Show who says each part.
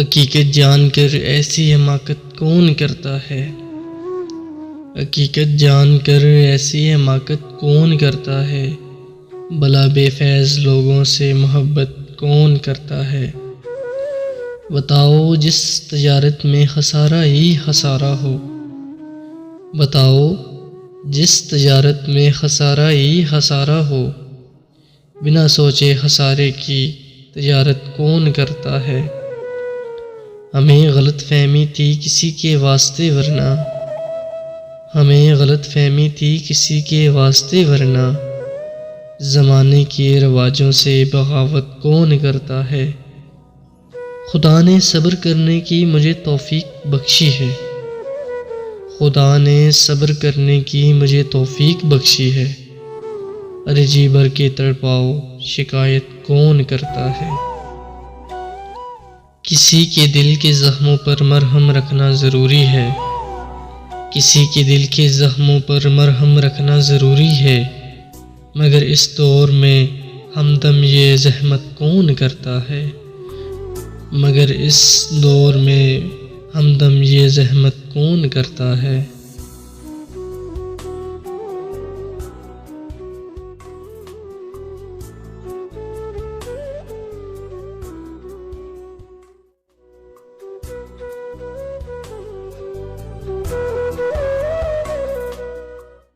Speaker 1: हकीकत जानकर ऐसी हमाकत कौन करता है। हकीकत जानकर ऐसी हमाकत कौन करता है। भला बेफैज़ लोगों से मोहब्बत कौन करता है। बताओ जिस तजारत में खसारा ही खसारा हो। बताओ जिस तजारत में खसारा ही खसारा हो। बिना सोचे खसारे की तजारत कौन करता है। हमें गलत फहमी थी किसी के वास्ते वरना। हमें गलत फहमी थी किसी के वास्ते वरना। ज़माने के रवाजों से बगावत कौन करता है। खुदा ने सब्र करने की मुझे तौफीक बख्शी है। खुदा ने सब्र करने की मुझे तौफीक बख्शी है। अरे जी भर के तड़पाओ शिकायत कौन करता है। किसी के दिल के ज़ख्मों पर मरहम रखना ज़रूरी है। किसी के दिल के ज़ख्मों पर मरहम रखना ज़रूरी है। मगर इस दौर में हमदम ये ज़हमत कौन करता है। मगर इस दौर में हमदम ये ज़हमत कौन करता है।